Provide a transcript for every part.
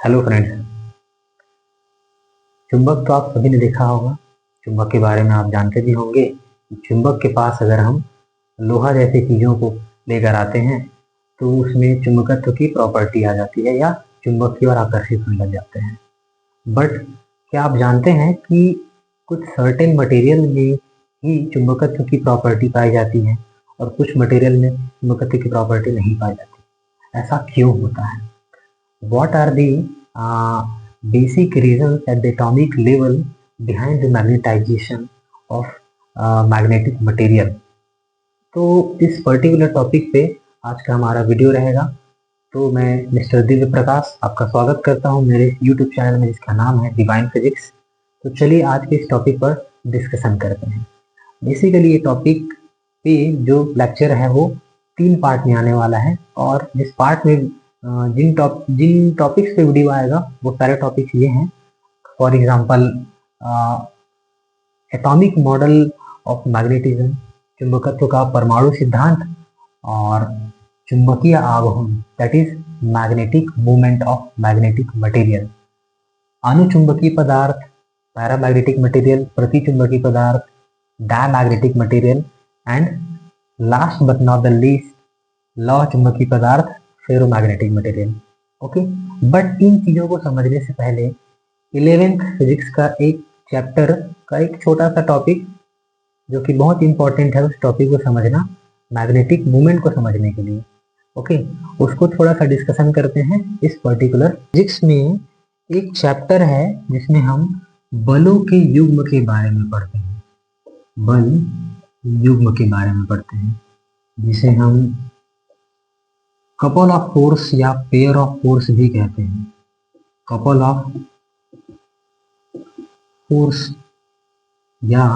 Hello friends. चुंबक तो आप सभी ने देखा होगा। चुंबक के बारे में आप जानते भी होंगे कि चुंबक के पास अगर हम लोहा जैसी चीज़ों को लेकर आते हैं तो उसमें चुंबकत्व की प्रॉपर्टी आ जाती है या चुंबक की ओर आकर्षित होने लग जाते हैं। बट क्या आप जानते हैं कि कुछ सर्टेन मटेरियल में ही चुंबकत्व की प्रॉपर्टी पाई जाती है और कुछ मटेरियल में चुंबकत्व की प्रॉपर्टी नहीं पाई जाती। ऐसा क्यों होता है? What are the basic reasons at the atomic level behind the magnetization of magnetic material? तो इस पर्टिकुलर टॉपिक पे आज का हमारा वीडियो रहेगा। तो मैं मिस्टर दिव्य प्रकाश आपका स्वागत करता हूँ मेरे यूट्यूब चैनल में जिसका नाम है डिवाइन फिजिक्स। तो चलिए आज के इस टॉपिक पर डिस्कशन करते हैं। बेसिकली ये टॉपिक पे जो लेक्चर है वो 3 पार्ट में आने वाला है और जिस पार्ट में जिन टॉपिक्स पे वीडियो आएगा वो सारे टॉपिक्स ये हैं। For example atomic model of magnetism, चुंबकत्व का परमाणु सिद्धांत और चुंबकीय आघूर्ण that is magnetic movement of magnetic material, अनुचुंबकीय पदार्थ, पैरामैग्नेटिक मटेरियल, प्रतिचुंबकीय पदार्थ, diamagnetic material and last but not the least लौह चुंबकीय पदार्थ, फेरोमैग्नेटिक मटेरियल। ओके, बट इन चीज़ों को समझने से पहले 11th फिजिक्स का एक चैप्टर का एक छोटा सा टॉपिक जो कि बहुत इंपॉर्टेंट है, उस टॉपिक को समझना, मैग्नेटिक मूवमेंट को समझने के लिए। ओके, उसको थोड़ा सा डिस्कशन करते हैं। इस पर्टिकुलर फिजिक्स में एक चैप्टर है जिसमें हम बलों के युग्म के बारे में पढ़ते हैं। बल युग्म के बारे में पढ़ते हैं जिसे हम कपल ऑफ फोर्स या पेयर ऑफ फोर्स भी कहते हैं। कपल ऑफ फोर्स या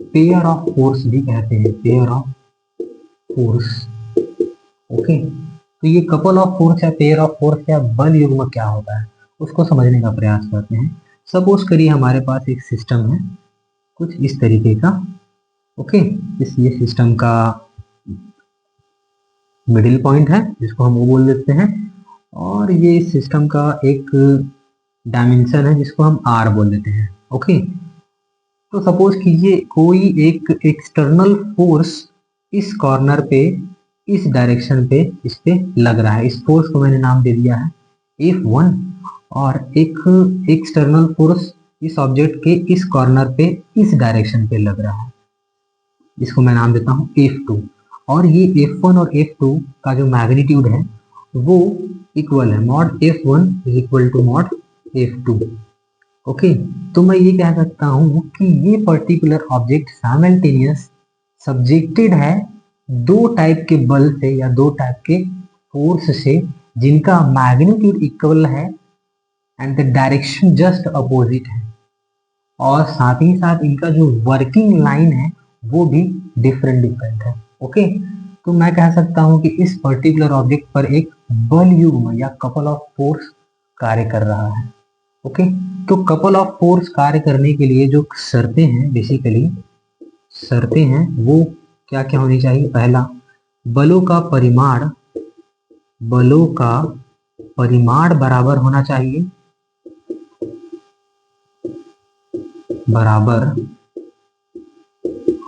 पेयर ऑफ फोर्स भी कहते हैं, पेयर ऑफ फोर्स। ओके, तो ये कपल ऑफ फोर्स या पेयर ऑफ फोर्स या बल युग्म क्या होता है उसको समझने का प्रयास करते हैं। सपोज करिए हमारे पास एक सिस्टम है कुछ इस तरीके का। ओके, ये सिस्टम का मिडिल पॉइंट है जिसको हम वो बोल देते हैं और ये सिस्टम का एक डायमेंशन है जिसको हम आर बोल देते हैं। ओके, तो सपोज कीजिए कोई एक एक्सटर्नल फोर्स इस कॉर्नर पे, इस डायरेक्शन पे इस पे लग रहा है। इस फोर्स को मैंने नाम दे दिया है F1 और एक एक्सटर्नल फोर्स इस ऑब्जेक्ट के इस कॉर्नर पे इस डायरेक्शन पे लग रहा है, इसको मैं नाम देता हूँ F2। और ये F1 और F2 का जो मैग्नीट्यूड है वो इक्वल है, mod F1 is equal to mod F2। Okay, तो मैं ये कह सकता हूँ कि ये पर्टिकुलर ऑब्जेक्ट साइमल्टेनियस सब्जेक्टेड है दो टाइप के बल से या दो टाइप के फोर्स से जिनका मैग्नीट्यूड इक्वल है and the direction just opposite है, और साथ ही साथ इनका जो वर्किंग लाइन है वो भी डिफरेंट है। ओके, तो मैं कह सकता हूं कि इस पर्टिकुलर ऑब्जेक्ट पर एक बल युग्म या कपल ऑफ फोर्स कार्य कर रहा है। ओके, तो कपल ऑफ फोर्स कार्य करने के लिए जो शर्तें हैं, बेसिकली शर्तें हैं वो क्या क्या होनी चाहिए। पहला, बलों का परिमाण बराबर होना चाहिए, बराबर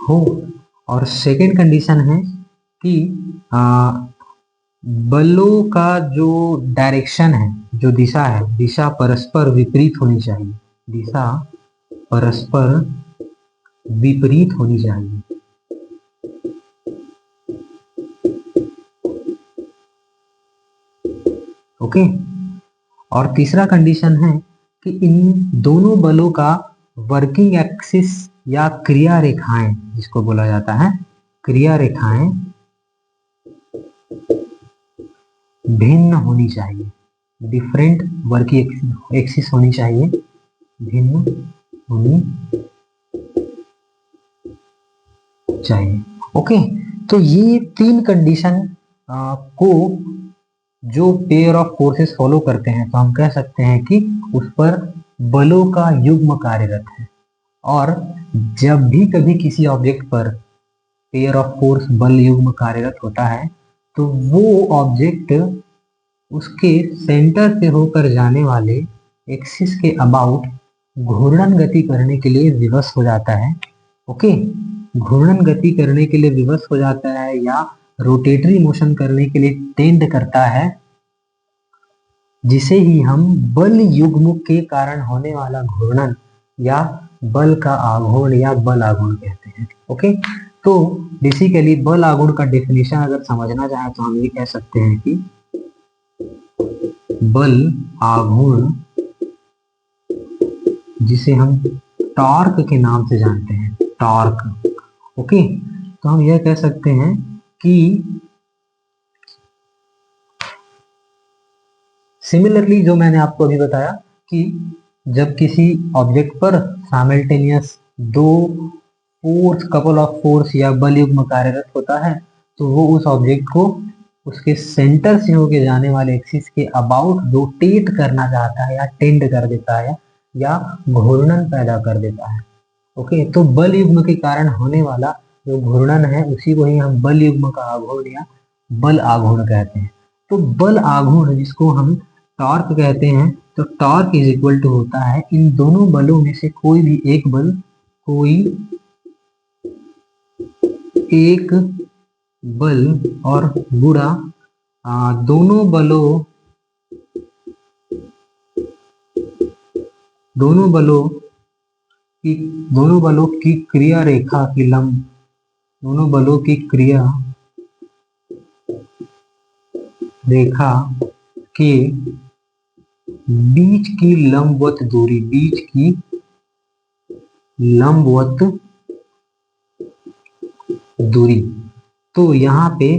हो। और सेकेंड कंडीशन है कि बलों का जो डायरेक्शन है, जो दिशा है, दिशा परस्पर विपरीत होनी चाहिए, दिशा परस्पर विपरीत होनी चाहिए। ओके, और तीसरा कंडीशन है कि इन दोनों बलों का वर्किंग एक्सिस या क्रिया रेखाएं, जिसको बोला जाता है क्रिया रेखाएं, भिन्न होनी चाहिए, डिफरेंट वर्किंग एक्सिस होनी चाहिए, भिन्न होनी चाहिए। ओके, तो ये 3 कंडीशन को जो पेयर ऑफ फोर्सेस फॉलो करते हैं तो हम कह सकते हैं कि उस पर बलों का युग्म कार्यरत है। और जब भी कभी किसी ऑब्जेक्ट पर पेयर ऑफ फोर्स बल युग्म कार्यरत होता है तो वो ऑब्जेक्ट उसके सेंटर से होकर जाने वाले एक्सिस के अबाउट घूर्णन गति करने के लिए विवश हो जाता है। ओके, घूर्णन गति करने के लिए विवश हो जाता है या रोटेटरी मोशन करने के लिए टेंड करता है, जिसे ही हम बल युग्म के कारण होने वाला घूर्णन या बल का आघूर्ण या बल आघूर्ण कहते हैं। ओके, तो बेसिकली बल आघूर्ण का डेफिनेशन अगर समझना चाहे तो हम ये कह सकते हैं कि बल आघूर्ण, जिसे हम टॉर्क के नाम से जानते हैं, टॉर्क। ओके, तो हम यह कह सकते हैं कि सिमिलरली जो मैंने आपको अभी बताया कि जब किसी ऑब्जेक्ट पर साइमल्टेनियस दो फोर्स, कपल ऑफ फोर्स या बल युग्म कार्यरत होता है, तो वो उस ऑब्जेक्ट को उसके सेंटर से होके जाने वाले एक्सिस के अबाउट रोटेट करना चाहता है या टेंड कर देता है या घूर्णन पैदा कर देता है। ओके, तो बल युग्म के कारण होने वाला जो घूर्णन है उसी को ही हम बल युग्म का आघूर्ण या बल आघूर्ण कहते हैं। तो बल आघूर्ण जिसको हम टॉर्क कहते हैं, तो टॉर्क इज इक्वल टू होता है इन दोनों बलों में से कोई भी एक बल, कोई एक बल और गुणा दोनों बलों की क्रिया रेखा की लंब, दोनों बलों की क्रिया रेखा के बीच की लंबवत दूरी, बीच की लंबवत दूरी। तो यहाँ पे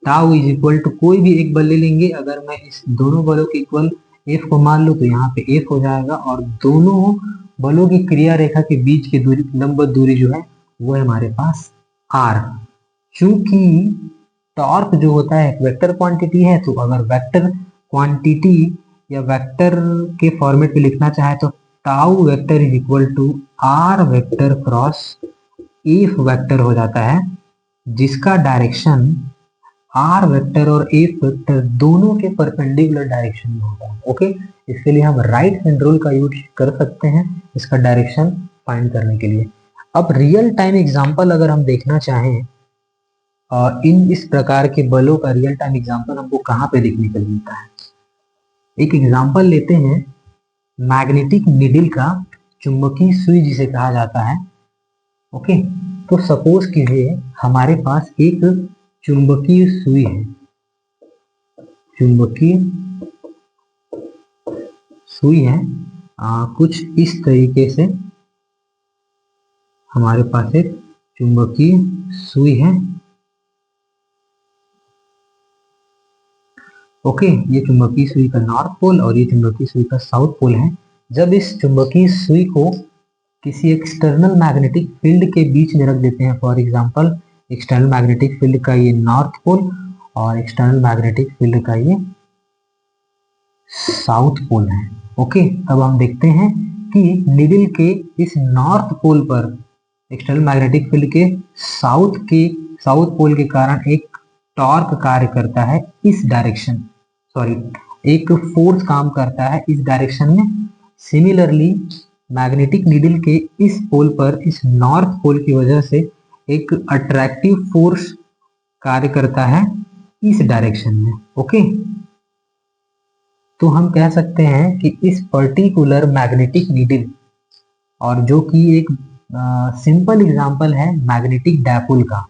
टाउ इज इक्वल टू कोई भी एक बल ले लेंगे, अगर मैं इस दोनों बलों के इक्वल एफ को मान लूं तो यहाँ पे एफ हो जाएगा, और दोनों बलों की क्रिया रेखा के बीच की दूरी, लंबवत दूरी जो है वो है हमारे पास आर। चूंकि टॉर्क जो होता है एक वेक्टर क्वांटिटी है, तो अगर वेक्टर क्वांटिटी या वेक्टर के फॉर्मेट में लिखना चाहे तो tau vector is equal to R vector cross F vector हो जाता है, जिसका डायरेक्शन आर वेक्टर और एफ वेक्टर दोनों के परपेंडिकुलर डायरेक्शन में होता है। ओके, इसके लिए हम राइट हैंड रूल का यूज कर सकते हैं इसका डायरेक्शन फाइंड करने के लिए। अब रियल टाइम एग्जांपल अगर हम देखना चाहें इन इस प्रकार के बलों का रियल टाइम एग्जांपल हमको कहाँ पे देखने को मिलता है, एक एग्जांपल लेते हैं मैग्नेटिक निडल का, चुंबकीय सुई जिसे कहा जाता है। ओके, तो सपोज कीजिए हमारे पास एक चुंबकीय सुई है, चुंबकीय सुई है कुछ इस तरीके से हमारे पास एक चुंबकीय सुई है। ओके, ये चुंबकीय सुई का नॉर्थ पोल और ये चुंबकीय सुई का साउथ पोल है। जब इस चुंबकीय सुई को किसी एक्सटर्नल मैग्नेटिक फील्ड के बीच में रख देते हैं, for example external magnetic field का ये नॉर्थ पोल और एक्सटर्नल मैग्नेटिक फील्ड का ये साउथ पोल है। ओके, तब हम देखते हैं कि निडल के इस नॉर्थ पोल पर एक्सटर्नल मैग्नेटिक फील्ड के साउथ पोल के कारण एक टॉर्क कार्य करता है इस डायरेक्शन, एक फोर्स काम करता है इस डायरेक्शन में। सिमिलरली मैग्नेटिक नीडल के इस पोल पर, इस नॉर्थ पोल की वजह से एक अट्रैक्टिव फोर्स कार्य करता है इस डायरेक्शन में। ओके, तो हम कह सकते हैं कि इस पर्टिकुलर मैग्नेटिक नीडल, और जो कि एक सिंपल एग्जांपल है मैग्नेटिक डायपोल का,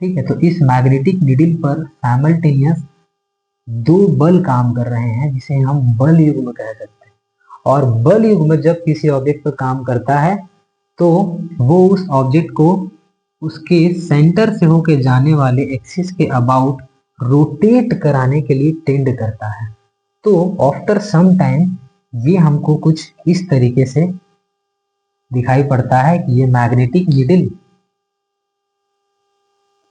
ठीक है, तो इस मैग्नेटिक नीडल पर साइमल्टेनियस दो बल काम कर रहे हैं जिसे हम बल युग्म कह सकते हैं। और बल युग्म जब किसी ऑब्जेक्ट पर काम करता है तो वो उस ऑब्जेक्ट को उसके सेंटर से होकर जाने वाले एक्सिस के अबाउट रोटेट कराने के लिए टेंड करता है। तो आफ्टर सम टाइम ये हमको कुछ इस तरीके से दिखाई पड़ता है कि ये magnetic needle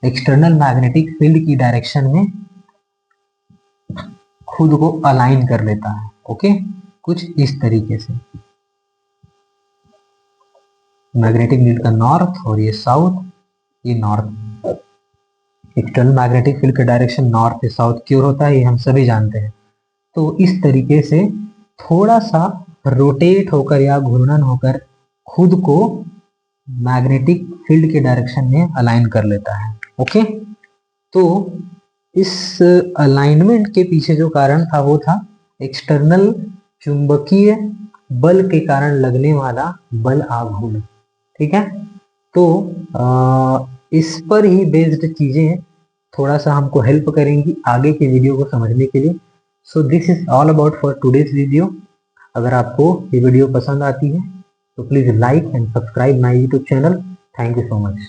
external magnetic field की डायरेक्शन में खुद को अलाइन कर लेता है। ओके, कुछ इस तरीके से मैग्नेटिक नीडल का नॉर्थ और ये साउथ, ये नॉर्थ, एक्सटर्नल मैग्नेटिक फील्ड का डायरेक्शन नॉर्थ से साउथ की ओर होता है, ये हम सभी जानते हैं। तो इस तरीके से थोड़ा सा रोटेट होकर या घूर्णन होकर खुद को मैग्नेटिक फील्ड के डायरेक्शन में अलाइन कर लेता है। ओके, तो इस अलाइनमेंट के पीछे जो कारण था वो था एक्सटर्नल चुंबकीय बल के कारण लगने वाला बल आघूर्ण। ठीक है, तो इस पर ही बेस्ड चीजें थोड़ा सा हमको हेल्प करेंगी आगे के वीडियो को समझने के लिए। So this is all about for today's video. अगर आपको ये वीडियो पसंद आती है तो please like and subscribe my YouTube channel. Thank you so much.